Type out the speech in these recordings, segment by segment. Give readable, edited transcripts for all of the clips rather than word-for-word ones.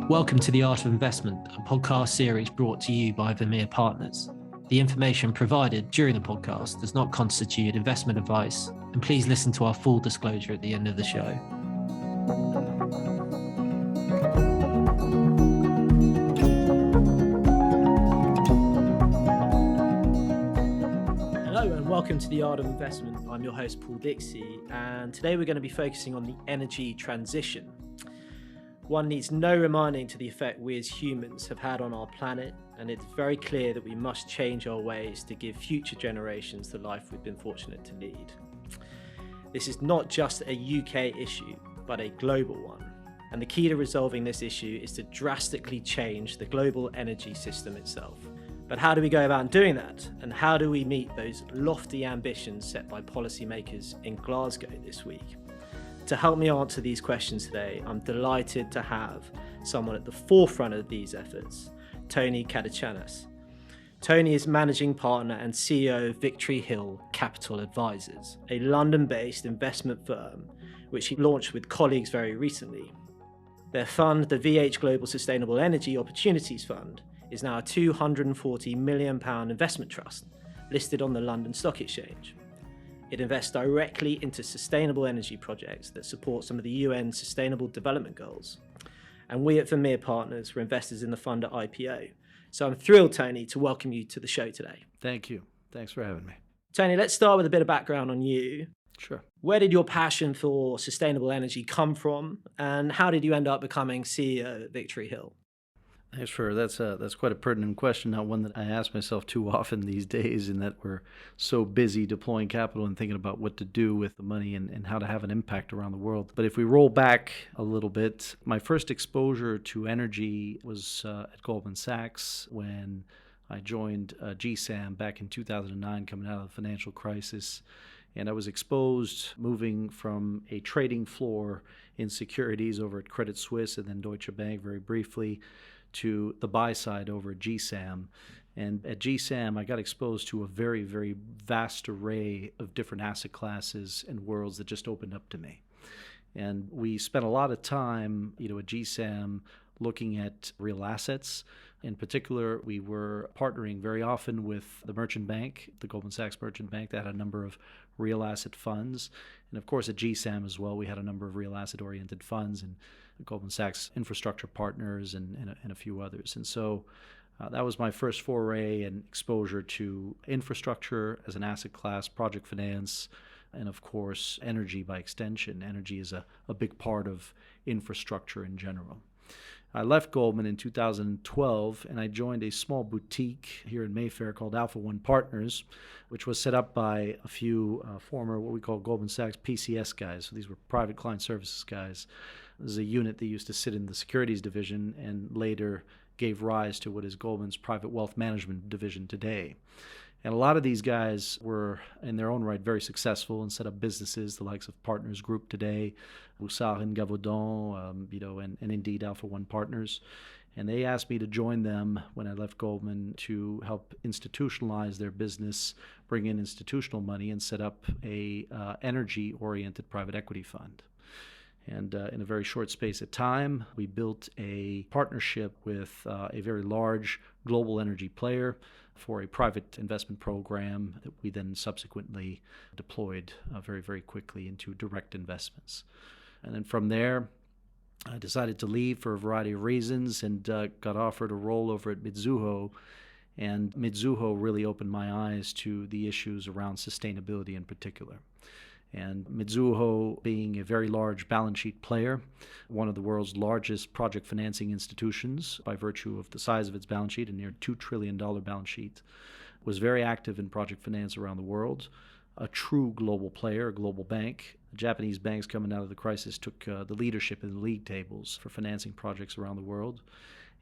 Welcome to The Art of Investment, a podcast series brought to you by Vermeer Partners. The information provided during the podcast does not constitute investment advice, and please listen to our full disclosure at the end of the show. Hello and welcome to The Art of Investment. I'm your host, Paul Dixey, and today we're going to be focusing on the energy transition. One needs no reminding to the effect we as humans have had on our planet, and it's very clear that we must change our ways to give future generations the life we've been fortunate to lead. This is not just a UK issue, but a global one. And the key to resolving this issue is to drastically change the global energy system itself. But how do we go about doing that? And how do we meet those lofty ambitions set by policymakers in Glasgow this week? To help me answer these questions today, I'm delighted to have someone at the forefront of these efforts, Tony Catachanas. Tony is managing partner and CEO of Victory Hill Capital Advisors, a London-based investment firm which he launched with colleagues very recently. Their fund, the VH Global Sustainable Energy Opportunities Fund, is now a £240 million investment trust listed on the London Stock Exchange. It invests directly into sustainable energy projects that support some of the UN Sustainable Development Goals. And we at Vermeer Partners were investors in the fund at IPO. So I'm thrilled, Tony, to welcome you to the show today. Thank you. Thanks for having me. Tony, let's start with a bit of background on you. Sure. Where did your passion for sustainable energy come from, and how did you end up becoming CEO at Victory Hill? Sure. That's quite a pertinent question, not one that I ask myself too often these days, in that we're so busy deploying capital and thinking about what to do with the money and how to have an impact around the world. But if we roll back a little bit, my first exposure to energy was at Goldman Sachs when I joined GSAM back in 2009, coming out of the financial crisis. And I was exposed moving from a trading floor in securities over at Credit Suisse and then Deutsche Bank very briefly to the buy side over at GSAM. And at GSAM, I got exposed to a very, very vast array of different asset classes and worlds that just opened up to me. And we spent a lot of time, at GSAM looking at real assets. In particular, we were partnering very often with the merchant bank, the Goldman Sachs merchant bank, that had a number of real asset funds. And of course, at GSAM as well, we had a number of real asset-oriented funds and Goldman Sachs Infrastructure Partners and a few others. And so that was my first foray and exposure to infrastructure as an asset class, project finance, and of course, energy by extension. Energy is a big part of infrastructure in general. I left Goldman in 2012 and I joined a small boutique here in Mayfair called Alpha One Partners, which was set up by a few former what we call Goldman Sachs PCS guys. So these were private client services guys. This is a unit that used to sit in the securities division and later gave rise to what is Goldman's private wealth management division today. And a lot of these guys were, in their own right, very successful and set up businesses, the likes of Partners Group today, Boussard and Gavaudan, and indeed Alpha One Partners. And they asked me to join them when I left Goldman to help institutionalize their business, bring in institutional money, and set up a energy-oriented private equity fund. And in a very short space of time, we built a partnership with a very large global energy player for a private investment program that we then subsequently deployed very, very quickly into direct investments. And then from there, I decided to leave for a variety of reasons and got offered a role over at Mizuho. And Mizuho really opened my eyes to the issues around sustainability in particular. And Mizuho, being a very large balance sheet player, one of the world's largest project financing institutions by virtue of the size of its balance sheet, a near $2 trillion balance sheet, was very active in project finance around the world, a true global player, a global bank. The Japanese banks coming out of the crisis took the leadership in the league tables for financing projects around the world.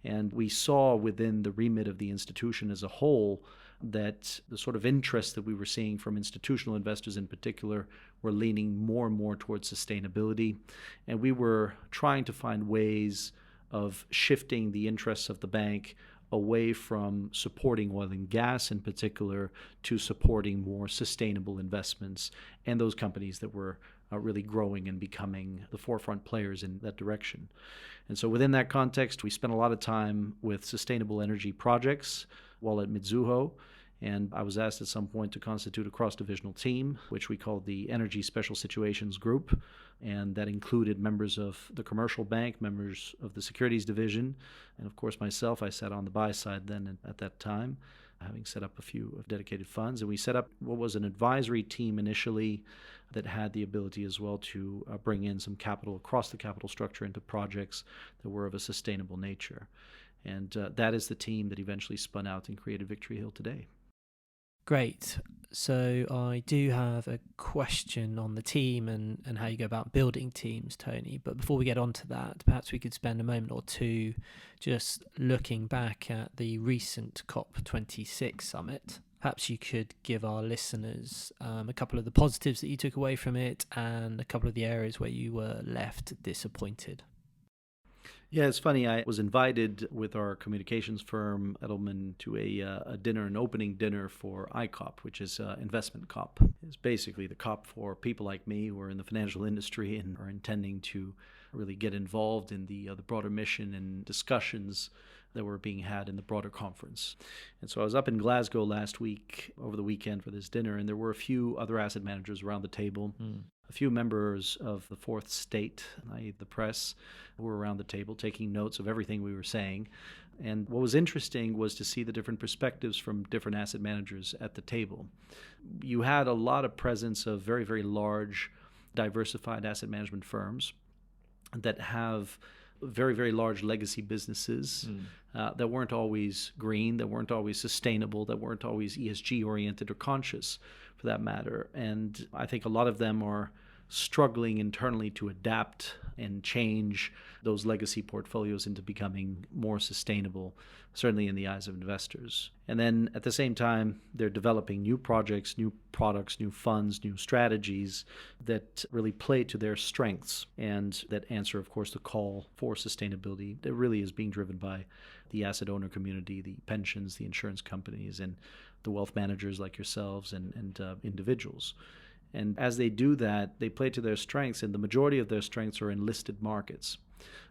And we saw within the remit of the institution as a whole that the sort of interest that we were seeing from institutional investors in particular were leaning more and more towards sustainability. And we were trying to find ways of shifting the interests of the bank away from supporting oil and gas in particular to supporting more sustainable investments and those companies that were really growing and becoming the forefront players in that direction. And so within that context, we spent a lot of time with sustainable energy projects while at Mizuho. And I was asked at some point to constitute a cross-divisional team, which we called the Energy Special Situations Group. And that included members of the commercial bank, members of the securities division, and of course myself. I sat on the buy side then at that time, having set up a few dedicated funds. And we set up what was an advisory team initially that had the ability as well to bring in some capital across the capital structure into projects that were of a sustainable nature. And that is the team that eventually spun out and created Victory Hill today. Great. So I do have a question on the team and how you go about building teams, Tony. But before we get on to that, perhaps we could spend a moment or two just looking back at the recent COP26 summit. Perhaps you could give our listeners a couple of the positives that you took away from it and a couple of the areas where you were left disappointed. Yeah, it's funny. I was invited with our communications firm, Edelman, to a dinner, an opening dinner for ICOP, which is Investment COP. It's basically the COP for people like me who are in the financial industry and are intending to really get involved in the broader mission and discussions that were being had in the broader conference. And so I was up in Glasgow last week, over the weekend for this dinner, and there were a few other asset managers around the table. A few members of the fourth state, i.e. the press, who were around the table taking notes of everything we were saying. And what was interesting was to see the different perspectives from different asset managers at the table. You had a lot of presence of very, very large, diversified asset management firms that have very, very large legacy businesses that weren't always green, that weren't always sustainable, that weren't always ESG-oriented or conscious, for that matter. And I think a lot of them are struggling internally to adapt and change those legacy portfolios into becoming more sustainable, certainly in the eyes of investors. And then at the same time, they're developing new projects, new products, new funds, new strategies that really play to their strengths and that answer, of course, the call for sustainability that really is being driven by the asset owner community, the pensions, the insurance companies, and the wealth managers like yourselves and individuals. And as they do that, they play to their strengths, and the majority of their strengths are in listed markets,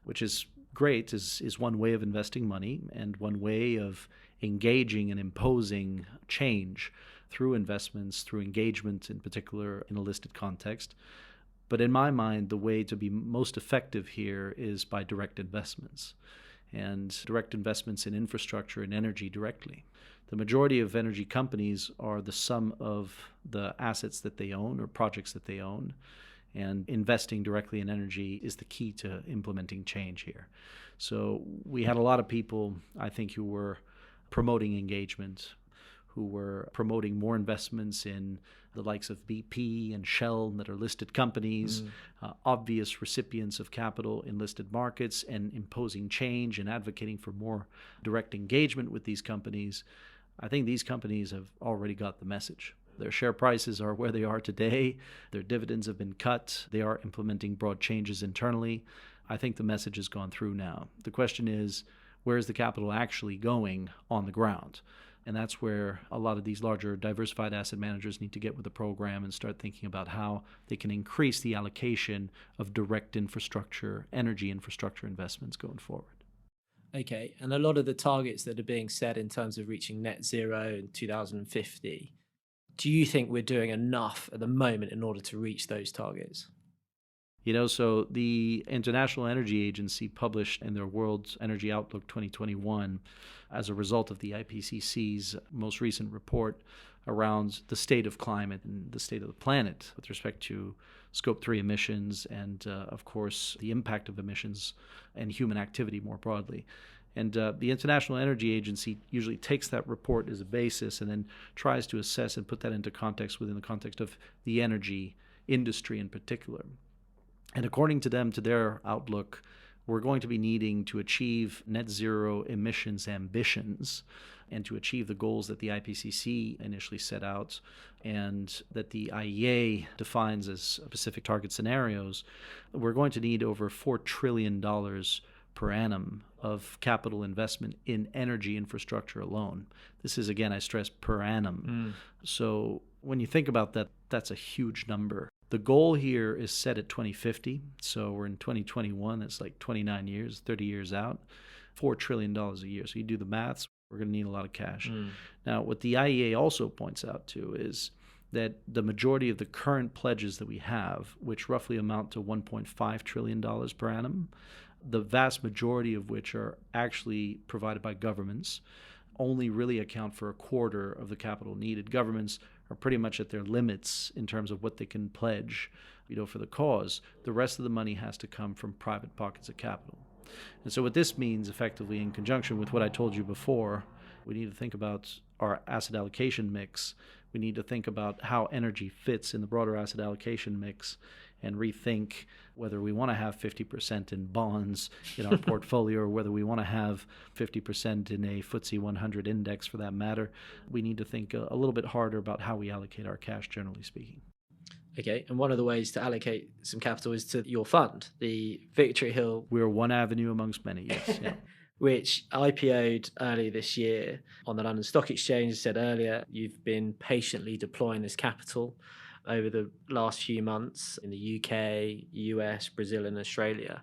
which is great, is one way of investing money and one way of engaging and imposing change through investments, through engagement in particular in a listed context. But in my mind, the way to be most effective here is by direct investments, and direct investments in infrastructure and energy directly. The majority of energy companies are the sum of the assets that they own or projects that they own, and investing directly in energy is the key to implementing change here. So we had a lot of people, I think, who were promoting engagement, who were promoting more investments in the likes of BP and Shell that are listed companies, obvious recipients of capital in listed markets, and imposing change and advocating for more direct engagement with these companies. I think these companies have already got the message. Their share prices are where they are today. Their dividends have been cut. They are implementing broad changes internally. I think the message has gone through now. The question is, where is the capital actually going on the ground? And that's where a lot of these larger diversified asset managers need to get with the program and start thinking about how they can increase the allocation of direct infrastructure, energy infrastructure investments going forward. Okay, and a lot of the targets that are being set in terms of reaching net zero in 2050, do you think we're doing enough at the moment in order to reach those targets? So the International Energy Agency published in their World Energy Outlook 2021, as a result of the IPCC's most recent report around the state of climate and the state of the planet with respect to Scope 3 emissions and, of course, the impact of emissions and human activity more broadly. And the International Energy Agency usually takes that report as a basis and then tries to assess and put that into context within the context of the energy industry in particular. And according to them, to their outlook, we're going to be needing to achieve net zero emissions ambitions and to achieve the goals that the IPCC initially set out and that the IEA defines as specific target scenarios. We're going to need over $4 trillion per annum of capital investment in energy infrastructure alone. This is, again, I stress, per annum. So when you think about that, that's a huge number. The goal here is set at 2050. So we're in 2021. That's like 29 years, 30 years out, $4 trillion a year. So you do the maths, we're going to need a lot of cash. Now, what the IEA also points out to is that the majority of the current pledges that we have, which roughly amount to $1.5 trillion per annum, the vast majority of which are actually provided by governments, only really account for a quarter of the capital needed. Governments are pretty much at their limits in terms of what they can pledge, for the cause. The rest of the money has to come from private pockets of capital. And so what this means effectively, in conjunction with what I told you before, we need to think about our asset allocation mix. We need to think about how energy fits in the broader asset allocation mix and rethink whether we want to have 50% in bonds in our portfolio or whether we want to have 50% in a FTSE 100 index for that matter. We need to think a little bit harder about how we allocate our cash, generally speaking. Okay, and one of the ways to allocate some capital is to your fund, the Victory Hill. We're one avenue amongst many, yes. Yeah. Which IPO'd early this year on the London Stock Exchange. As I said earlier, you've been patiently deploying this capital over the last few months in the UK, US, Brazil, and Australia.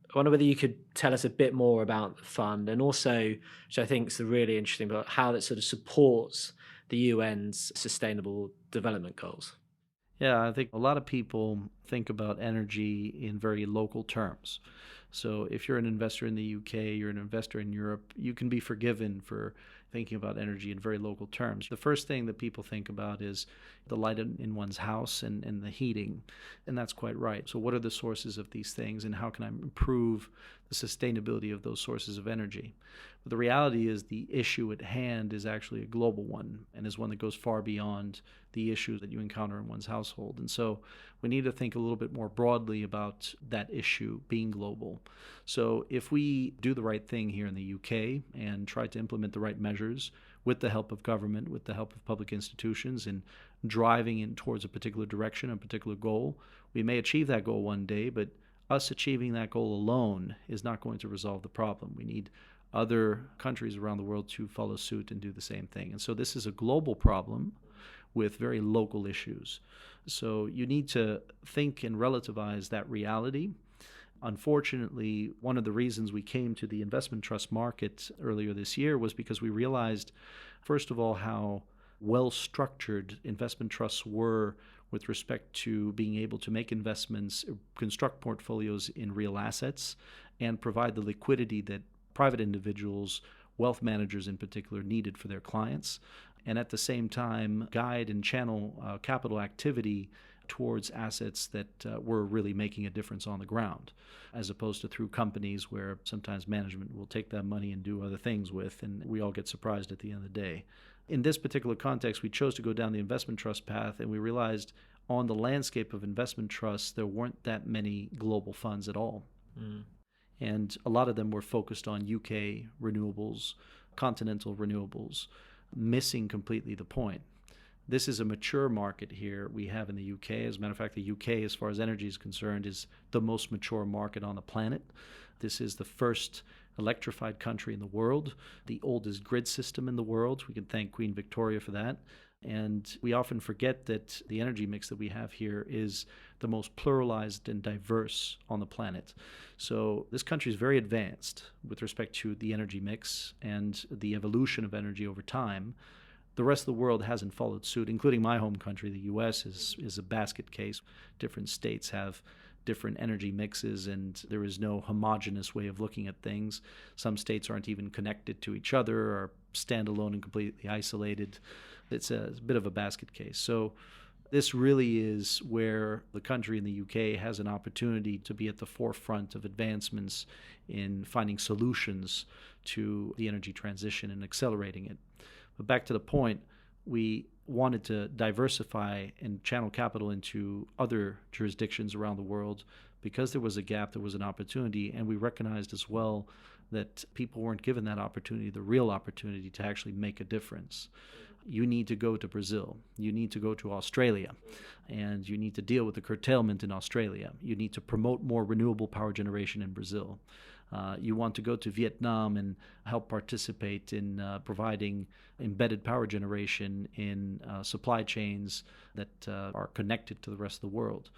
I wonder whether you could tell us a bit more about the fund, and also, which I think is really interesting, about how that sort of supports the UN's Sustainable Development Goals. Yeah, I think a lot of people think about energy in very local terms. So if you're an investor in the UK, you're an investor in Europe, you can be forgiven for thinking about energy in very local terms. The first thing that people think about is the light in one's house and the heating, and that's quite right. So what are the sources of these things, and how can I improve the sustainability of those sources of energy? But the reality is the issue at hand is actually a global one, and is one that goes far beyond the issue that you encounter in one's household. And so we need to think a little bit more broadly about that issue being global. So if we do the right thing here in the UK and try to implement the right measures with the help of government, with the help of public institutions, in driving in towards a particular direction, a particular goal, we may achieve that goal one day, but us achieving that goal alone is not going to resolve the problem. We need other countries around the world to follow suit and do the same thing. And so this is a global problem with very local issues. So you need to think and relativize that reality. Unfortunately, one of the reasons we came to the investment trust market earlier this year was because we realized, first of all, how well-structured investment trusts were with respect to being able to make investments, construct portfolios in real assets, and provide the liquidity that private individuals, wealth managers in particular, needed for their clients, and at the same time guide and channel capital activity towards assets that were really making a difference on the ground, as opposed to through companies where sometimes management will take that money and do other things with, and we all get surprised at the end of the day. In this particular context, we chose to go down the investment trust path, and we realized on the landscape of investment trusts, there weren't that many global funds at all. And a lot of them were focused on UK renewables, continental renewables, missing completely the point. This is a mature market here we have in the UK. As a matter of fact, the UK, as far as energy is concerned, is the most mature market on the planet. This is the first electrified country in the world, the oldest grid system in the world. We can thank Queen Victoria for that. And we often forget that the energy mix that we have here is the most pluralized and diverse on the planet. So this country is very advanced with respect to the energy mix and the evolution of energy over time. The rest of the world hasn't followed suit, including my home country. The U.S. is a basket case. Different states have different energy mixes, and there is no homogeneous way of looking at things. Some states aren't even connected to each other or standalone and completely isolated. It's a bit of a basket case. So this really is where the country in the UK has an opportunity to be at the forefront of advancements in finding solutions to the energy transition and accelerating it. But back to the point, we wanted to diversify and channel capital into other jurisdictions around the world because there was a gap, there was an opportunity, and we recognized as well that people weren't given that opportunity, the real opportunity to actually make a difference. You need to go to Brazil. You need to go to Australia, and you need to deal with the curtailment in Australia. You need to promote more renewable power generation in Brazil. You want to go to Vietnam and help participate in providing embedded power generation in supply chains that are connected to the rest of the world.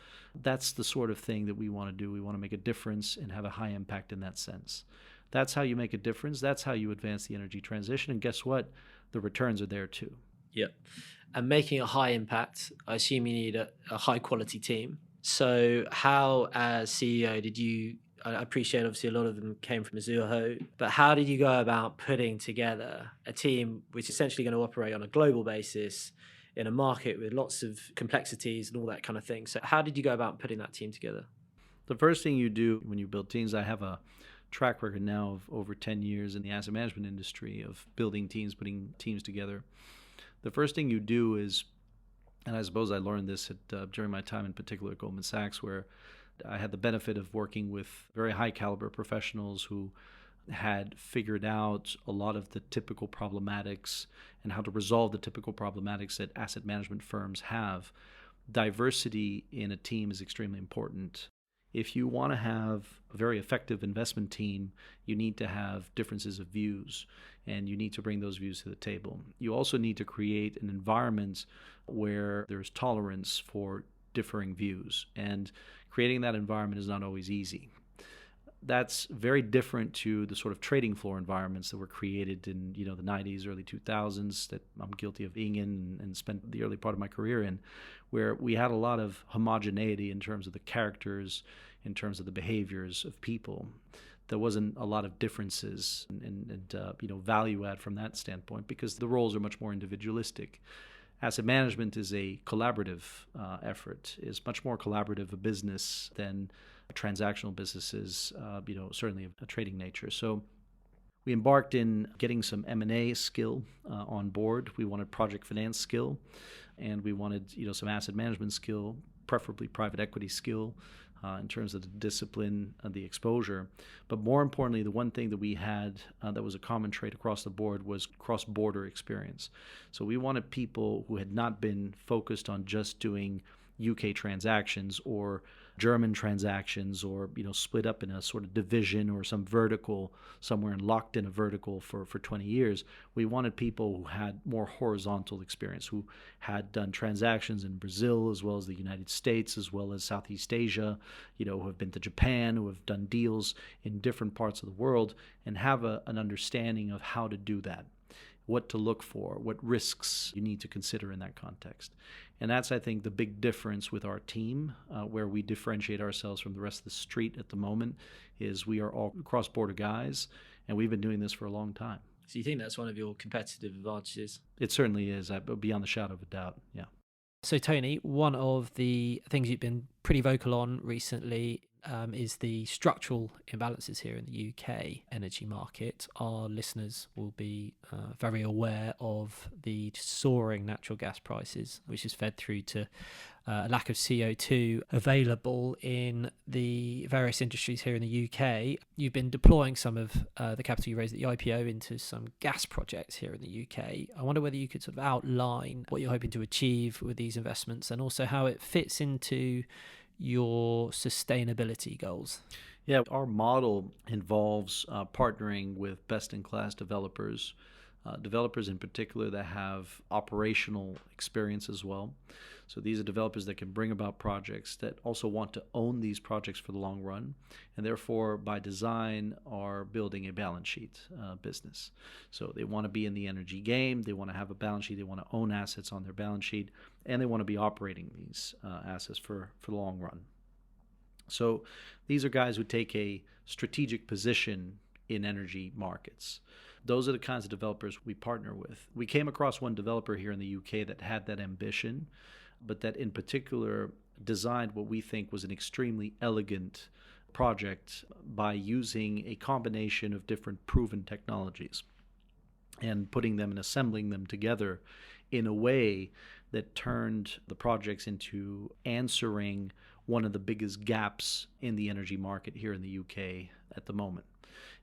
That's the sort of thing that we want to do. We want to make a difference and have a high impact in that sense. That's how you make a difference. That's how you advance the energy transition. And guess what? The returns are there too. Yeah. And making a high impact, I assume you need a high quality team. So how, as CEO, did you, I appreciate obviously a lot of them came from Mizuho, but how did you go about putting together a team which is essentially going to operate on a global basis in a market with lots of complexities and all that kind of thing? So how did you go about putting that team together? The first thing you do when you build teams, I have a track record now of over 10 years in the asset management industry of building teams, putting teams together. The first thing you do is, and I suppose I learned this during my time in particular at Goldman Sachs, where I had the benefit of working with very high caliber professionals who had figured out a lot of the typical problematics and how to resolve the typical problematics that asset management firms have. Diversity in a team is extremely important. If you want to have a very effective investment team, you need to have differences of views, and you need to bring those views to the table. You also need to create an environment where there's tolerance for differing views, and creating that environment is not always easy. That's very different to the sort of trading floor environments that were created in the 90s, early 2000s that I'm guilty of being in and spent the early part of my career in, where we had a lot of homogeneity in terms of the characters, in terms of the behaviors of people. There wasn't a lot of differences and value add from that standpoint because the roles are much more individualistic. Asset management is a collaborative effort, is much more collaborative a business than transactional businesses, certainly of a trading nature. So we embarked in getting some M&A skill on board. We wanted project finance skill, and we wanted some asset management skill, preferably private equity skill in terms of the discipline and the exposure. But more importantly, the one thing that we had that was a common trait across the board was cross-border experience. So we wanted people who had not been focused on just doing UK transactions or German transactions or split up in a sort of division or some vertical somewhere and locked in a vertical for 20 years. We wanted people who had more horizontal experience, who had done transactions in Brazil as well as the United States as well as Southeast Asia, who have been to Japan, who have done deals in different parts of the world and have an understanding of how to do that, what to look for, what risks you need to consider in that context. And that's, I think, the big difference with our team, where we differentiate ourselves from the rest of the street at the moment, is we are all cross-border guys, and we've been doing this for a long time. So you think that's one of your competitive advantages? It certainly is, beyond the shadow of a doubt, yeah. So Tony, one of the things you've been pretty vocal on recently is the structural imbalances here in the UK energy market. Our listeners will be very aware of the soaring natural gas prices, which is fed through to a lack of CO2 available in the various industries here in the UK. You've been deploying some of the capital you raised at the IPO into some gas projects here in the UK. I wonder whether you could sort of outline what you're hoping to achieve with these investments and also how it fits into your sustainability goals. Yeah, our model involves partnering with best-in-class developers, developers in particular that have operational experience as well. So these are developers that can bring about projects that also want to own these projects for the long run, and therefore, by design, are building a balance sheet business. So they want to be in the energy game, they want to have a balance sheet, they want to own assets on their balance sheet, and they want to be operating these assets for the long run. So these are guys who take a strategic position in energy markets. Those are the kinds of developers we partner with. We came across one developer here in the UK that had that ambition, but that in particular designed what we think was an extremely elegant project by using a combination of different proven technologies and putting them and assembling them together in a way that turned the projects into answering one of the biggest gaps in the energy market here in the UK at the moment.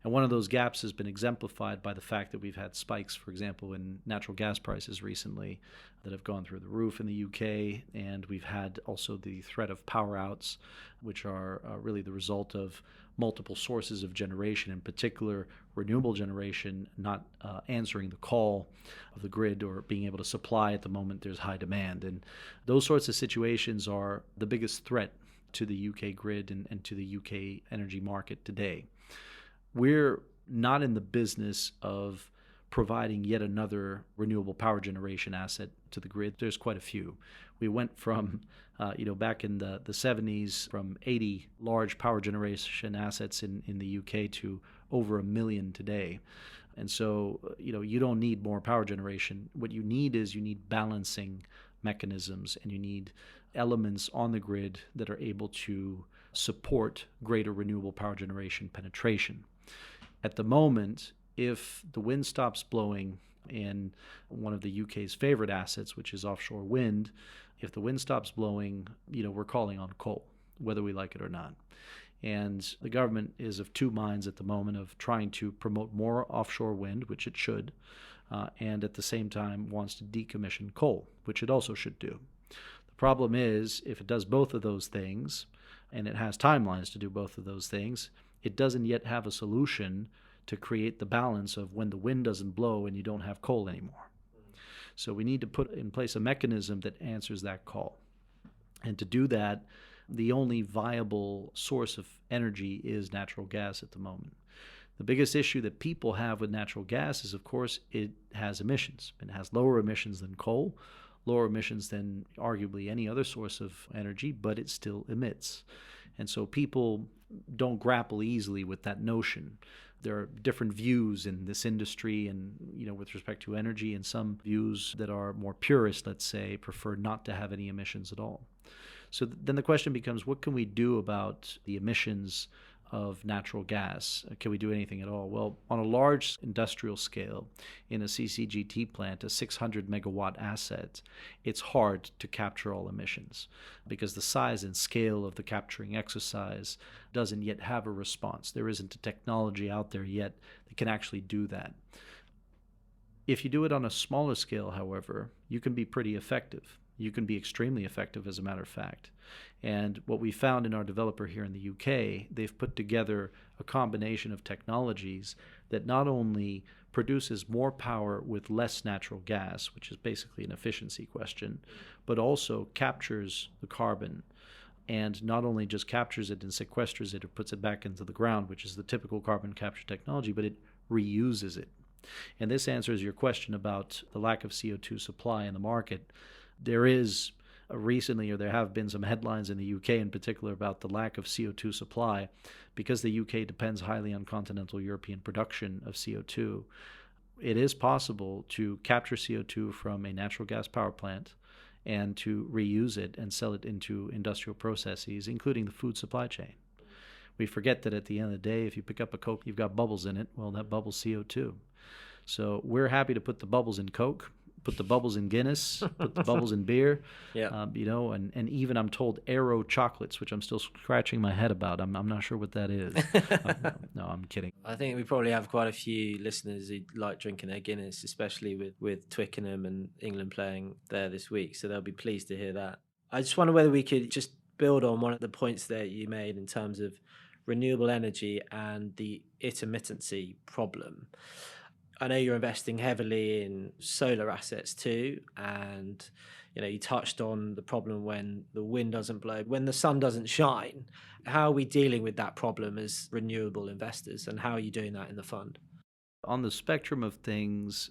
And one of those gaps has been exemplified by the fact that we've had spikes, for example, in natural gas prices recently that have gone through the roof in the UK. And we've had also the threat of power outs, which are really the result of multiple sources of generation, in particular renewable generation, not answering the call of the grid or being able to supply at the moment there's high demand. And those sorts of situations are the biggest threat to the UK grid and to the UK energy market today. We're not in the business of providing yet another renewable power generation asset to the grid. There's quite a few. We went from, back in the 70s, from 80 large power generation assets in the UK to over 1 million today. And so, you don't need more power generation. What you need is balancing mechanisms, and you need elements on the grid that are able to support greater renewable power generation penetration. At the moment, if the wind stops blowing in one of the UK's favorite assets, which is offshore wind, if the wind stops blowing, we're calling on coal, whether we like it or not. And the government is of two minds at the moment of trying to promote more offshore wind, which it should, and at the same time wants to decommission coal, which it also should do. The problem is, if it does both of those things, and it has timelines to do both of those things, it doesn't yet have a solution to create the balance of when the wind doesn't blow and you don't have coal anymore. So we need to put in place a mechanism that answers that call. And to do that, the only viable source of energy is natural gas at the moment. The biggest issue that people have with natural gas is, of course, it has emissions. It has lower emissions than coal, lower emissions than arguably any other source of energy, but it still emits. And so people don't grapple easily with that notion. There are different views in this industry and, with respect to energy, and some views that are more purist, let's say, prefer not to have any emissions at all. So then the question becomes, what can we do about the emissions of natural gas? Can we do anything at all? Well, on a large industrial scale, in a CCGT plant, a 600 megawatt asset, it's hard to capture all emissions because the size and scale of the capturing exercise doesn't yet have a response. There isn't a technology out there yet that can actually do that. If you do it on a smaller scale, however, you can be pretty effective. You can be extremely effective, as a matter of fact. And what we found in our developer here in the UK, they've put together a combination of technologies that not only produces more power with less natural gas, which is basically an efficiency question, but also captures the carbon. And not only just captures it and sequesters it or puts it back into the ground, which is the typical carbon capture technology, but it reuses it. And this answers your question about the lack of CO2 supply in the market. There is recently, or there have been some headlines in the UK in particular about the lack of CO2 supply because the UK depends highly on continental European production of CO2. It is possible to capture CO2 from a natural gas power plant and to reuse it and sell it into industrial processes, including the food supply chain. We forget that at the end of the day, if you pick up a Coke, you've got bubbles in it. Well, that bubble's CO2. So we're happy to put the bubbles in Coke, put the bubbles in Guinness, put the bubbles in beer, and even I'm told Aero chocolates, which I'm still scratching my head about. I'm not sure what that is. No, I'm kidding. I think we probably have quite a few listeners who like drinking their Guinness, especially with Twickenham and England playing there this week. So they'll be pleased to hear that. I just wonder whether we could just build on one of the points that you made in terms of renewable energy and the intermittency problem. I know you're investing heavily in solar assets too, and you touched on the problem when the wind doesn't blow, when the sun doesn't shine. How are we dealing with that problem as renewable investors, and how are you doing that in the fund? On the spectrum of things,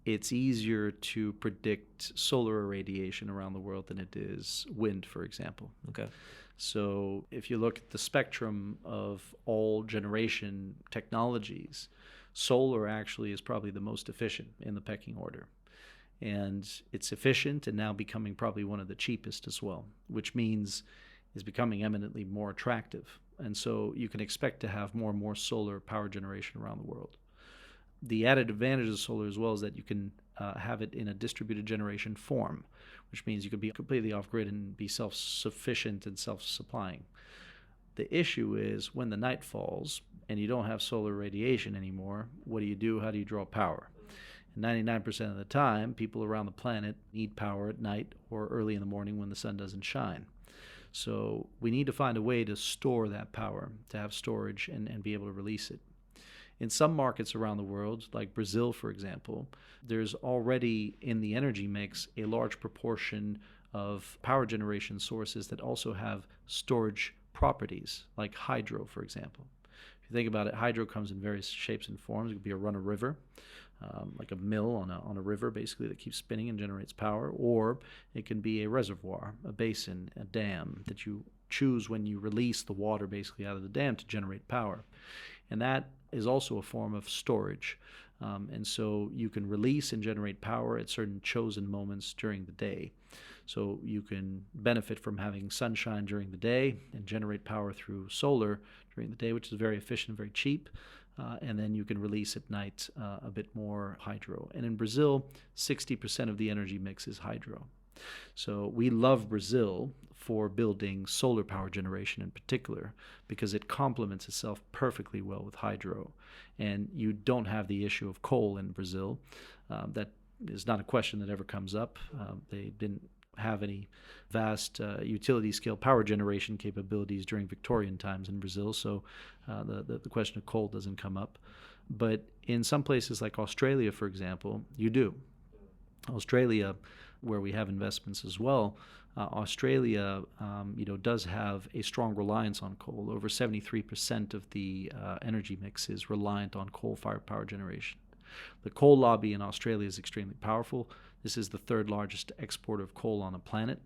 it's easier to predict solar irradiation around the world than it is wind, for example. Okay. So if you look at the spectrum of all generation technologies, solar actually is probably the most efficient in the pecking order. And it's efficient and now becoming probably one of the cheapest as well, which means is becoming eminently more attractive. And so you can expect to have more and more solar power generation around the world. The added advantage of solar as well is that you can have it in a distributed generation form, which means you could be completely off-grid and be self-sufficient and self-supplying. The issue is when the night falls and you don't have solar radiation anymore, what do you do? How do you draw power? And 99% of the time, people around the planet need power at night or early in the morning when the sun doesn't shine. So we need to find a way to store that power, to have storage and be able to release it. In some markets around the world, like Brazil, for example, there's already in the energy mix a large proportion of power generation sources that also have storage properties, like hydro, for example. If you think about it, hydro comes in various shapes and forms. It could be a run of river, like a mill on a river, basically, that keeps spinning and generates power, or it can be a reservoir, a basin, a dam that you choose when you release the water basically out of the dam to generate power. And that is also a form of storage. And so you can release and generate power at certain chosen moments during the day. So you can benefit from having sunshine during the day and generate power through solar during the day, which is very efficient, very cheap. And then you can release at night a bit more hydro. And in Brazil, 60% of the energy mix is hydro. So we love Brazil for building solar power generation in particular because it complements itself perfectly well with hydro. And you don't have the issue of coal in Brazil. That is not a question that ever comes up. They didn't have any vast utility scale power generation capabilities during Victorian times in Brazil, so the question of coal doesn't come up. But in some places like Australia, for example, you do. Australia, where we have investments as well, Australia does have a strong reliance on coal. Over 73% of the energy mix is reliant on coal-fired power generation. The coal lobby in Australia is extremely powerful. This is the third largest exporter of coal on the planet.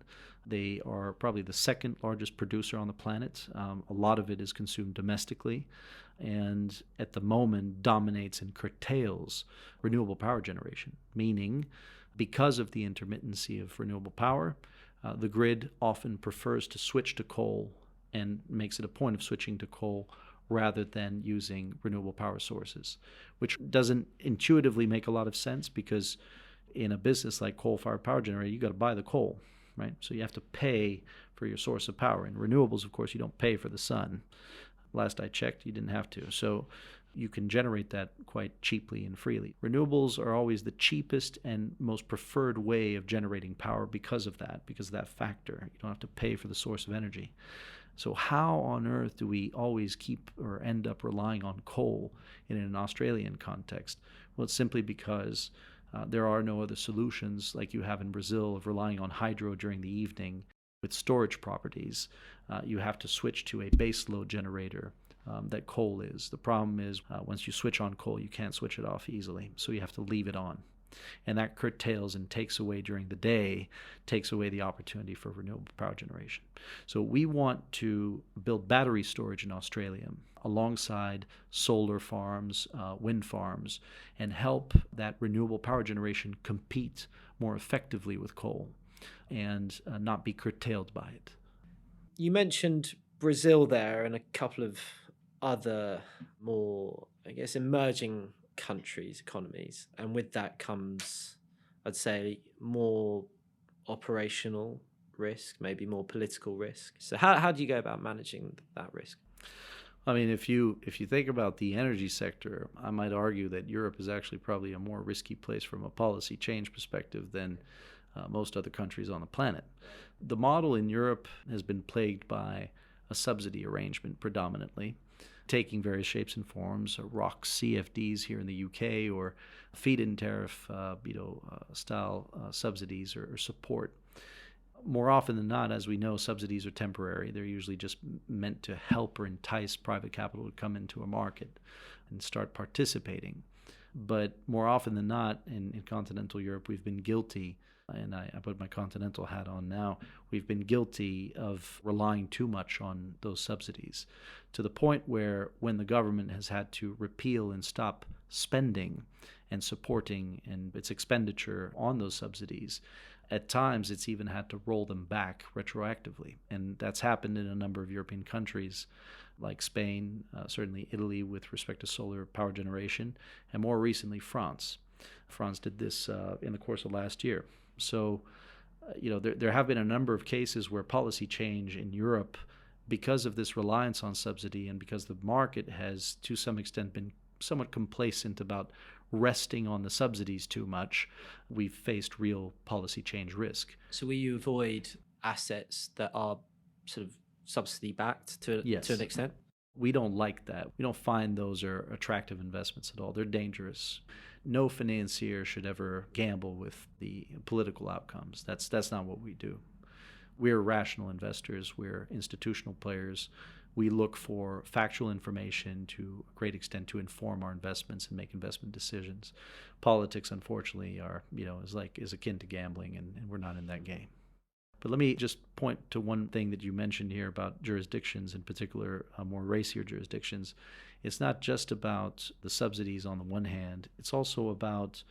They are probably the second largest producer on the planet. A lot of it is consumed domestically and at the moment dominates and curtails renewable power generation, meaning because of the intermittency of renewable power, the grid often prefers to switch to coal and makes it a point of switching to coal rather than using renewable power sources, which doesn't intuitively make a lot of sense because in a business like coal-fired power generator, you got to buy the coal, right? So you have to pay for your source of power. In renewables, of course, you don't pay for the sun. Last I checked, you didn't have to. So you can generate that quite cheaply and freely. Renewables are always the cheapest and most preferred way of generating power because of that factor. You don't have to pay for the source of energy. So how on earth do we always keep or end up relying on coal in an Australian context? Well, it's simply because there are no other solutions like you have in Brazil of relying on hydro during the evening with storage properties. You have to switch to a base load generator that coal is. The problem is once you switch on coal, you can't switch it off easily, so you have to leave it on. And that curtails and takes away during the day, takes away the opportunity for renewable power generation. So we want to build battery storage in Australia alongside solar farms, wind farms, and help that renewable power generation compete more effectively with coal and not be curtailed by it. You mentioned Brazil there and a couple of other more, emerging countries, economies, and with that comes, I'd say, more operational risk, maybe more political risk. So how do you go about managing that risk? I mean, if you think about the energy sector, I might argue that Europe is actually probably a more risky place from a policy change perspective than most other countries on the planet. The model in Europe has been plagued by a subsidy arrangement predominantly, taking various shapes and forms, ROC CFDs here in the UK, or feed-in tariff style subsidies or support. More often than not, as we know, subsidies are temporary. They're usually just meant to help or entice private capital to come into a market and start participating. But more often than not, in continental Europe, we've been guilty, and I put my continental hat on now, we've been guilty of relying too much on those subsidies to the point where when the government has had to repeal and stop spending and supporting and its expenditure on those subsidies, at times it's even had to roll them back retroactively. And that's happened in a number of European countries like Spain, certainly Italy with respect to solar power generation, and more recently France. France did this in the course of last year. So, there have been a number of cases where policy change in Europe because of this reliance on subsidy and because the market has to some extent been somewhat complacent about resting on the subsidies too much, we've faced real policy change risk. So will you avoid assets that are sort of subsidy backed to an extent? We don't like that. We don't find those are attractive investments at all. They're dangerous. No financier should ever gamble with the political outcomes. That's not what we do. We're rational investors. We're institutional players. We look for factual information to a great extent to inform our investments and make investment decisions. Politics, unfortunately, is akin to gambling, and we're not in that game. But let me just point to one thing that you mentioned here about jurisdictions, in particular, more racier jurisdictions. It's not just about the subsidies on the one hand. It's also about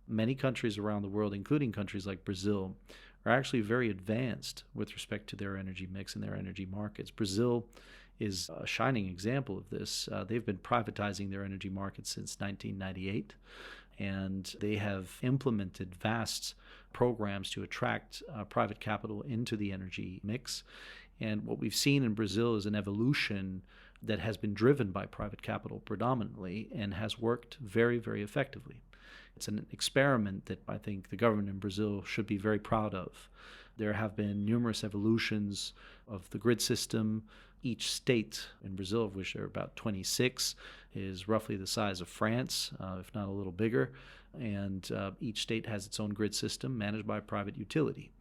many countries around the world, including countries like Brazil, are actually very advanced with respect to their energy mix and their energy markets. Brazil is a shining example of this. They've been privatizing their energy markets since 1998, and they have implemented vast programs to attract private capital into the energy mix. And what we've seen in Brazil is an evolution that has been driven by private capital predominantly and has worked very, very effectively. It's an experiment that I think the government in Brazil should be very proud of. There have been numerous evolutions of the grid system. Each state in Brazil, of which there are about 26, is roughly the size of France, if not a little bigger. And each state has its own grid system managed by a private utility.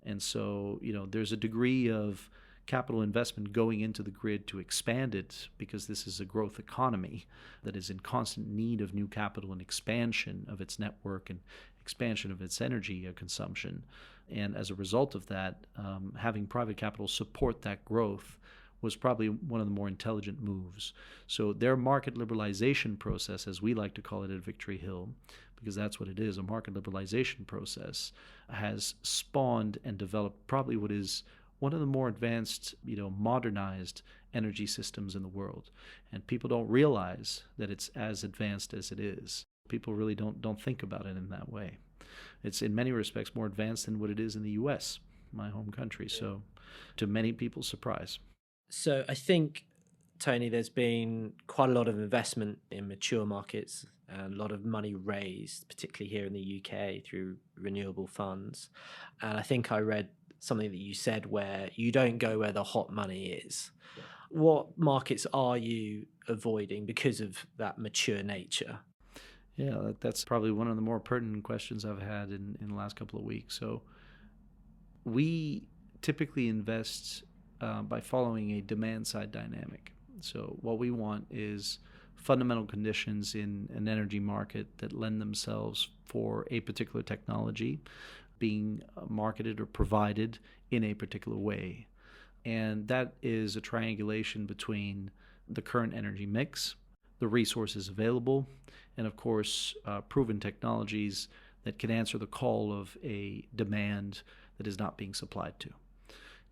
And so, there's a degree of capital investment going into the grid to expand it, because this is a growth economy that is in constant need of new capital and expansion of its network and expansion of its energy consumption. And as a result of that, having private capital support that growth was probably one of the more intelligent moves. So their market liberalization process, as we like to call it at Victory Hill, because that's what it is, a market liberalization process, has spawned and developed probably what is one of the more advanced, modernized energy systems in the world. And people don't realize that it's as advanced as it is. People really don't think about it in that way. It's in many respects more advanced than what it is in the U.S., my home country. So to many people's surprise. So I think, Tony, there's been quite a lot of investment in mature markets and a lot of money raised, particularly here in the UK through renewable funds. And I think I read something that you said where you don't go where the hot money is. Yeah. What markets are you avoiding because of that mature nature? Yeah, that's probably one of the more pertinent questions I've had in the last couple of weeks. So we typically invest by following a demand-side dynamic. So what we want is fundamental conditions in an energy market that lend themselves for a particular technology being marketed or provided in a particular way. And that is a triangulation between the current energy mix, the resources available, and of course, proven technologies that can answer the call of a demand that is not being supplied to.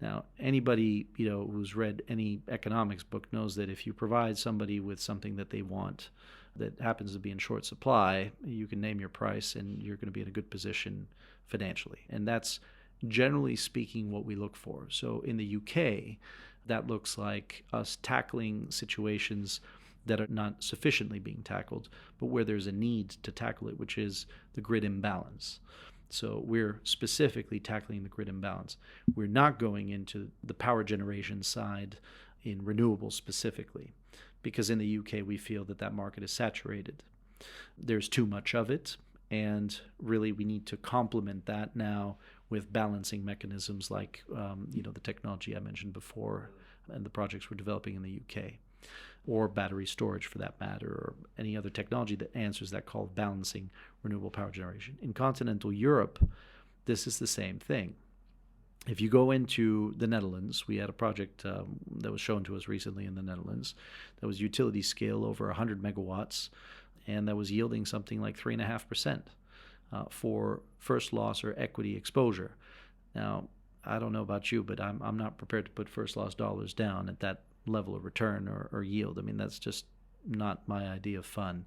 Now, anybody who's read any economics book knows that if you provide somebody with something that they want that happens to be in short supply, you can name your price and you're going to be in a good position financially. And that's generally speaking what we look for. So in the UK, that looks like us tackling situations that are not sufficiently being tackled, but where there's a need to tackle it, which is the grid imbalance. So we're specifically tackling the grid imbalance. We're not going into the power generation side in renewables specifically, because in the UK we feel that market is saturated. There's too much of it, and really we need to complement that now with balancing mechanisms like the technology I mentioned before and the projects we're developing in the UK, or battery storage for that matter, or any other technology that answers that call of balancing renewable power generation. In continental Europe, this is the same thing. If you go into the Netherlands, we had a project that was shown to us recently in the Netherlands that was utility scale over 100 megawatts, and that was yielding something like 3.5% for first loss or equity exposure. Now, I don't know about you, but I'm not prepared to put first loss dollars down at that level of return or yield. I mean, that's just not my idea of fun.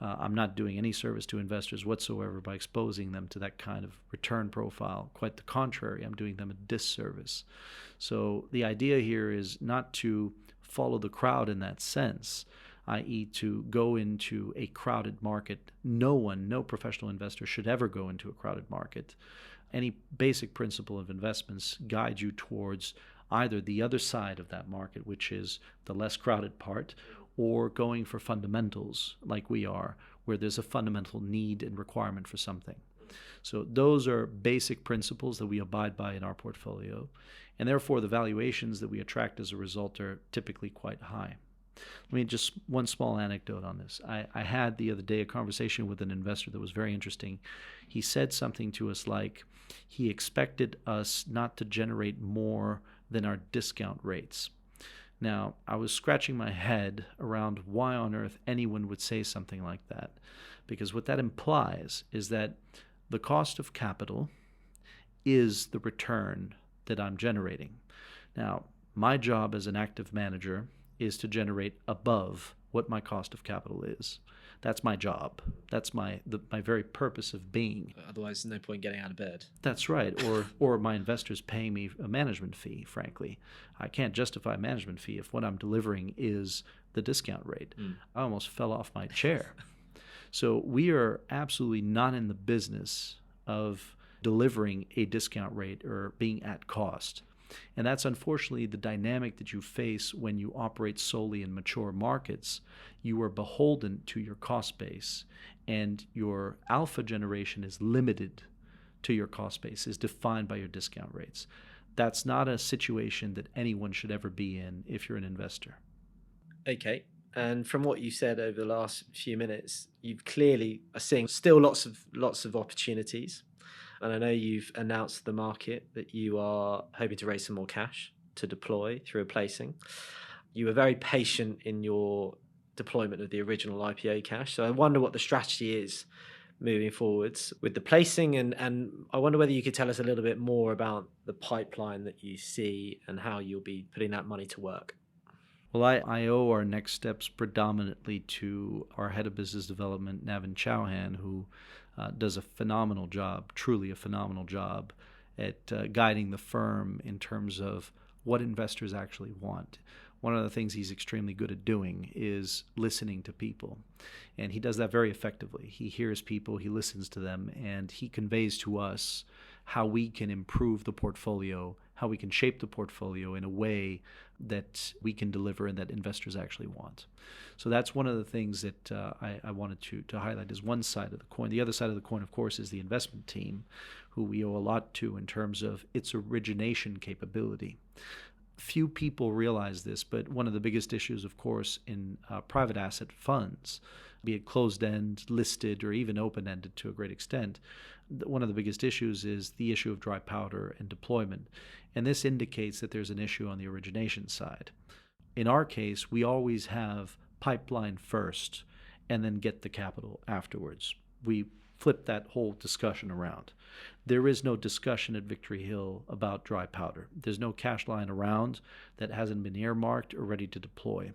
I'm not doing any service to investors whatsoever by exposing them to that kind of return profile. Quite the contrary, I'm doing them a disservice. So the idea here is not to follow the crowd in that sense, i.e. to go into a crowded market. No professional investor should ever go into a crowded market. Any basic principle of investments guide you towards either the other side of that market, which is the less crowded part, or going for fundamentals like we are, where there's a fundamental need and requirement for something. So those are basic principles that we abide by in our portfolio, and therefore the valuations that we attract as a result are typically quite high. Let me just one small anecdote on this. I had the other day a conversation with an investor that was very interesting. He said something to us like he expected us not to generate more than our discount rates. Now, I was scratching my head around why on earth anyone would say something like that, because what that implies is that the cost of capital is the return that I'm generating. Now, my job as an active manager is to generate above what my cost of capital is. That's my job. That's my very purpose of being. Otherwise, there's no point getting out of bed. That's right. Or my investors paying me a management fee, frankly. I can't justify a management fee if what I'm delivering is the discount rate. I almost fell off my chair. So we are absolutely not in the business of delivering a discount rate or being at cost. And that's unfortunately the dynamic that you face when you operate solely in mature markets. You are beholden to your cost base, and your alpha generation is limited to your cost base, is defined by your discount rates. That's not a situation that anyone should ever be in if you're an investor. Okay. And from what you said over the last few minutes, you clearly are seeing still lots of opportunities. And I know you've announced to the market that you are hoping to raise some more cash to deploy through a placing. You were very patient in your deployment of the original IPO cash. So I wonder what the strategy is moving forwards with the placing. And I wonder whether you could tell us a little bit more about the pipeline that you see and how you'll be putting that money to work. Well, I owe our next steps predominantly to our head of business development, Navin Chauhan, who does a phenomenal job, truly a phenomenal job at guiding the firm in terms of what investors actually want. One of the things he's extremely good at doing is listening to people, and he does that very effectively. He hears people, he listens to them, and he conveys to us how we can improve the portfolio, how we can shape the portfolio in a way that we can deliver and that investors actually want. So that's one of the things that I wanted to highlight as one side of the coin. The other side of the coin, of course, is the investment team, who we owe a lot to in terms of its origination capability. Few people realize this, but one of the biggest issues, of course, in private asset funds, be it closed-end, listed, or even open-ended to a great extent, one of the biggest issues is the issue of dry powder and deployment. And this indicates that there's an issue on the origination side. In our case, we always have pipeline first and then get the capital afterwards. We flip that whole discussion around. There is no discussion at Victory Hill about dry powder. There's no cash lying around that hasn't been earmarked or ready to deploy.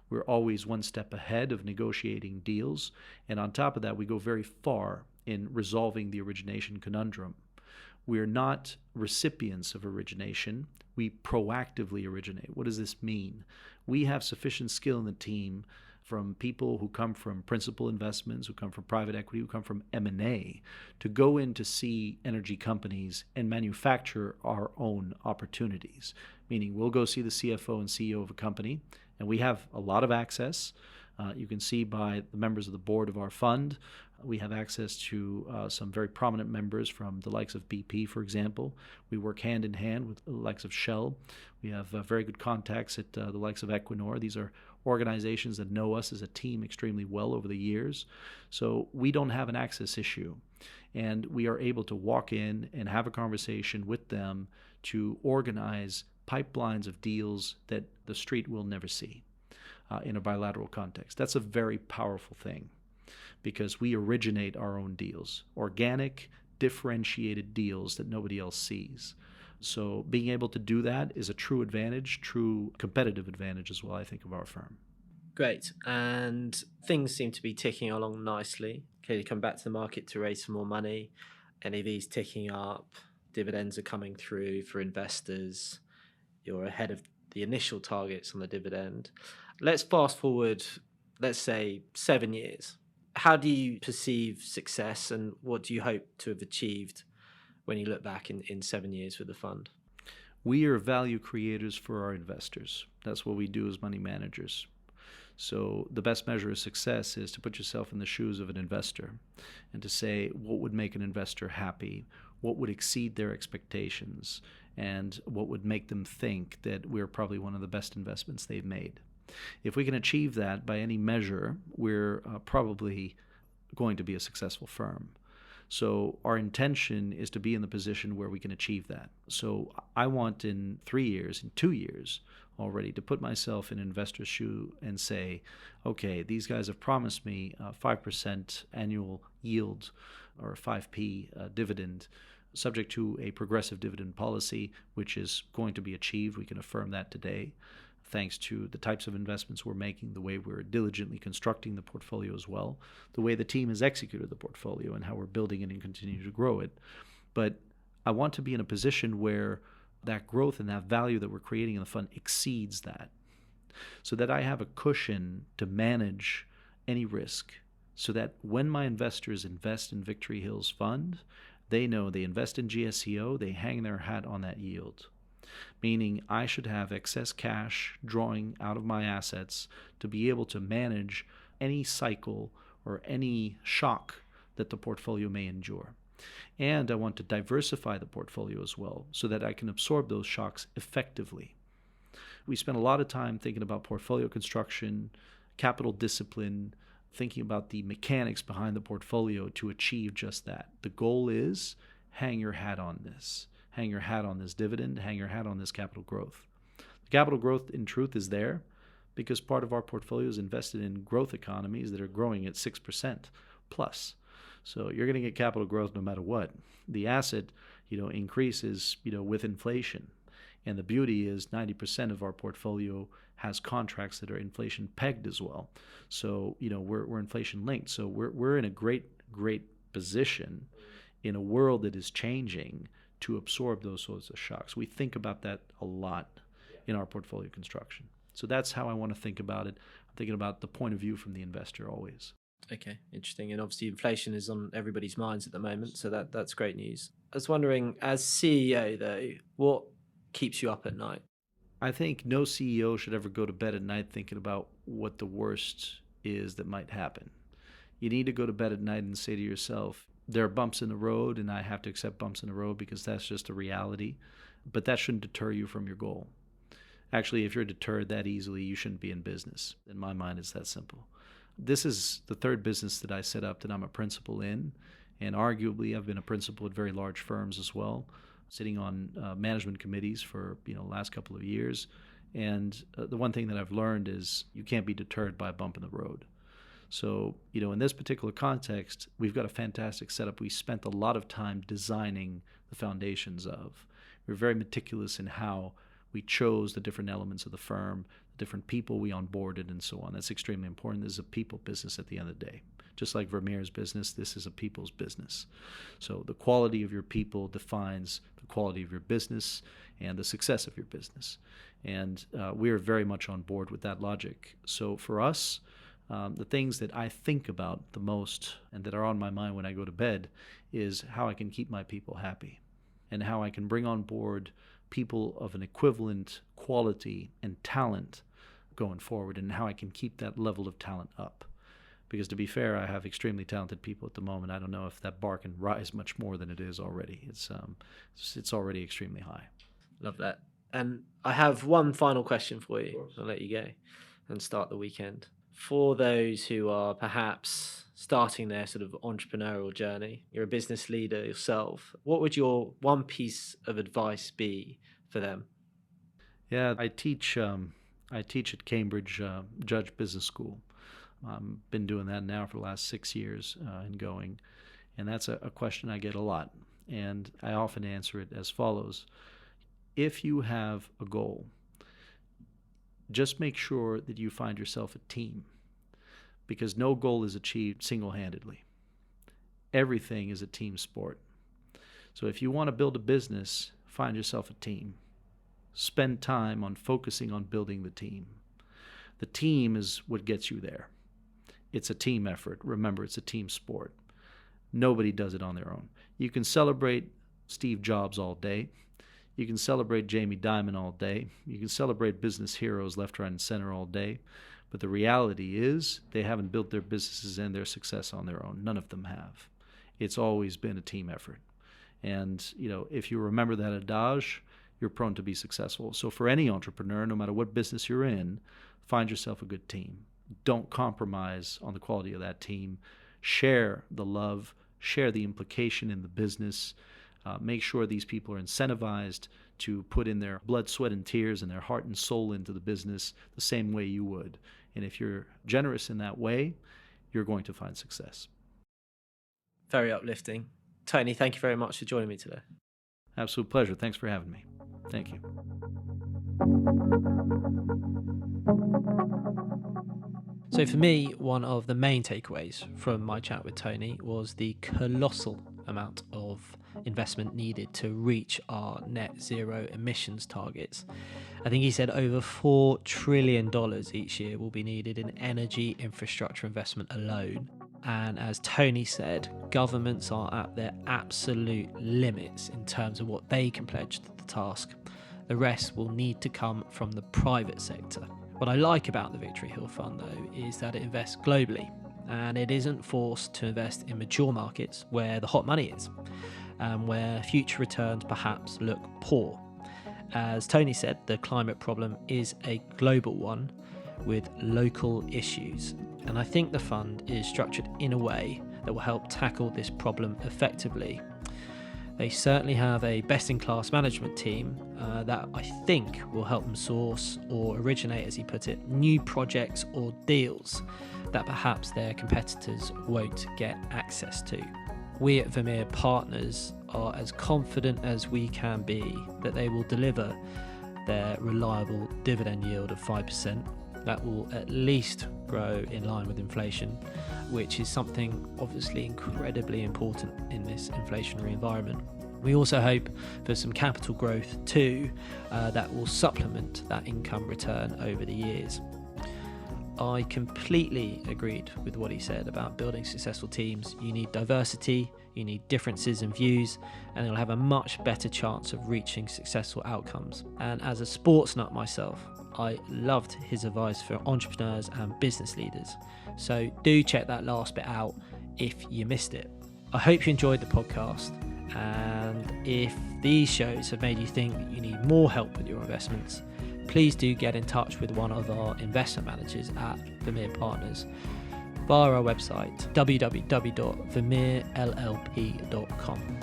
We're always one step ahead of negotiating deals, and on top of that, we go very far in resolving the origination conundrum. We're not recipients of origination. We proactively originate. What does this mean? We have sufficient skill in the team, from people who come from principal investments, who come from private equity, who come from M&A, to go in to see energy companies and manufacture our own opportunities. Meaning we'll go see the CFO and CEO of a company, and we have a lot of access. You can see by the members of the board of our fund, we have access to some very prominent members from the likes of BP, for example. We work hand in hand with the likes of Shell. We have very good contacts at the likes of Equinor. These are organizations that know us as a team extremely well over the years. So we don't have an access issue. And we are able to walk in and have a conversation with them to organize pipelines of deals that the street will never see in a bilateral context. That's a very powerful thing, because we originate our own deals, organic, differentiated deals that nobody else sees. So being able to do that is a true advantage, true competitive advantage as well, I think, of our firm. Great. And things seem to be ticking along nicely. Clearly come back to the market to raise some more money. NAV's ticking up. Dividends are coming through for investors. You're ahead of the initial targets on the dividend. Let's fast forward, let's say 7 years. How do you perceive success, and what do you hope to have achieved when you look back in 7 years with the fund? We are value creators for our investors. That's what we do as money managers. So the best measure of success is to put yourself in the shoes of an investor and to say what would make an investor happy, what would exceed their expectations, and what would make them think that we're probably one of the best investments they've made. If we can achieve that by any measure, we're probably going to be a successful firm. So our intention is to be in the position where we can achieve that. So I want in 3 years, in 2 years already, to put myself in an investor's shoe and say, okay, these guys have promised me 5% annual yield or a 5p dividend, subject to a progressive dividend policy, which is going to be achieved. We can affirm that today, thanks to the types of investments we're making, the way we're diligently constructing the portfolio as well, the way the team has executed the portfolio and how we're building it and continue to grow it. But I want to be in a position where that growth and that value that we're creating in the fund exceeds that, so that I have a cushion to manage any risk, so that when my investors invest in Victory Hill's fund, they know they invest in GSCO, they hang their hat on that yield. Meaning I should have excess cash drawing out of my assets to be able to manage any cycle or any shock that the portfolio may endure. And I want to diversify the portfolio as well so that I can absorb those shocks effectively. We spend a lot of time thinking about portfolio construction, capital discipline, thinking about the mechanics behind the portfolio to achieve just that. The goal is hang your hat on this. Hang your hat on this dividend, hang your hat on this capital growth. The capital growth, in truth, is there because part of our portfolio is invested in growth economies that are growing at 6% plus. So you're going to get capital growth no matter what. The asset, increases, with inflation. And the beauty is 90% of our portfolio has contracts that are inflation pegged as well. So, we're inflation linked. So we're in a great position in a world that is changing to absorb those sorts of shocks. We think about that a lot in our portfolio construction. So that's how I want to think about it. I'm thinking about the point of view from the investor always. Okay, interesting. And obviously inflation is on everybody's minds at the moment, so that's great news. I was wondering, as CEO though, what keeps you up at night? I think no CEO should ever go to bed at night thinking about what the worst is that might happen. You need to go to bed at night and say to yourself, there are bumps in the road and I have to accept bumps in the road because that's just a reality, but that shouldn't deter you from your goal. Actually, if you're deterred that easily, you shouldn't be in business. In my mind, it's that simple. This is the third business that I set up that I'm a principal in, and arguably I've been a principal at very large firms as well, sitting on management committees for the last couple of years. And the one thing that I've learned is you can't be deterred by a bump in the road. So, in this particular context, we've got a fantastic setup we spent a lot of time designing the foundations of. We're very meticulous in how we chose the different elements of the firm, the different people we onboarded, and so on. That's extremely important. This is a people business at the end of the day. Just like Vermeer's business, this is a people's business. So the quality of your people defines the quality of your business and the success of your business. And we are very much on board with that logic. So for us, the things that I think about the most and that are on my mind when I go to bed is how I can keep my people happy and how I can bring on board people of an equivalent quality and talent going forward, and how I can keep that level of talent up. Because to be fair, I have extremely talented people at the moment. I don't know if that bar can rise much more than it is already. It's already extremely high. Love that. And I have one final question for you. I'll let you go and start the weekend. For those who are perhaps starting their sort of entrepreneurial journey, you're a business leader yourself, what would your one piece of advice be for them? Yeah, I teach at Cambridge Judge Business School. I've been doing that now for the last 6 years and going. And that's a question I get a lot. And I often answer it as follows. If you have a goal, just make sure that you find yourself a team, because no goal is achieved single-handedly. Everything is a team sport. So if you want to build a business, find yourself a team. Spend time on focusing on building the team. The team is what gets you there. It's a team effort. Remember, it's a team sport. Nobody does it on their own. You can celebrate Steve Jobs all day. You can celebrate Jamie Dimon all day. You can celebrate business heroes left, right, and center all day. But the reality is they haven't built their businesses and their success on their own. None of them have. It's always been a team effort. And, if you remember that adage, you're prone to be successful. So for any entrepreneur, no matter what business you're in, find yourself a good team. Don't compromise on the quality of that team. Share the love, share the implication in the business. Make sure these people are incentivized to put in their blood, sweat, and tears and their heart and soul into the business the same way you would. And if you're generous in that way, you're going to find success. Very uplifting. Tony, thank you very much for joining me today. Absolute pleasure. Thanks for having me. Thank you. So for me, one of the main takeaways from my chat with Tony was the colossal amount of investment needed to reach our net zero emissions targets. I think he said over $4 trillion each year will be needed in energy infrastructure investment alone. And as Tony said, governments are at their absolute limits in terms of what they can pledge to the task. The rest will need to come from the private sector. What I like about the Victory Hill Fund, though, is that it invests globally, and it isn't forced to invest in mature markets where the hot money is, and where future returns perhaps look poor. As Tony said, the climate problem is a global one with local issues, and I think the fund is structured in a way that will help tackle this problem effectively. They certainly have a best-in-class management team that I think will help them source or originate, as he put it, new projects or deals that perhaps their competitors won't get access to. We at Vermeer Partners are as confident as we can be that they will deliver their reliable dividend yield of 5%. That will at least grow in line with inflation, which is something obviously incredibly important in this inflationary environment. We also hope for some capital growth too, that will supplement that income return over the years. I completely agreed with what he said about building successful teams. You need diversity, you need differences in views, and you'll have a much better chance of reaching successful outcomes. And as a sports nut myself, I loved his advice for entrepreneurs and business leaders. So do check that last bit out if you missed it. I hope you enjoyed the podcast, and if these shows have made you think that you need more help with your investments, please do get in touch with one of our investment managers at Vermeer Partners via our website www.vermeerllp.com.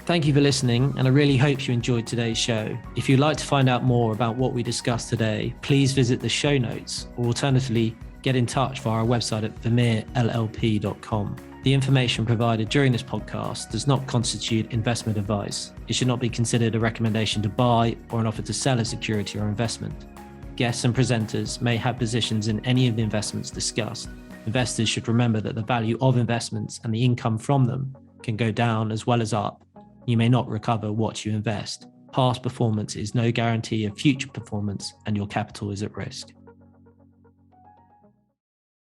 Thank you for listening, and I really hope you enjoyed today's show. If you'd like to find out more about what we discussed today, please visit the show notes, or alternatively, get in touch via our website at vermeerllp.com. The information provided during this podcast does not constitute investment advice. It should not be considered a recommendation to buy or an offer to sell a security or investment. Guests and presenters may have positions in any of the investments discussed. Investors should remember that the value of investments and the income from them can go down as well as up. You may not recover what you invest. Past performance is no guarantee of future performance, and your capital is at risk.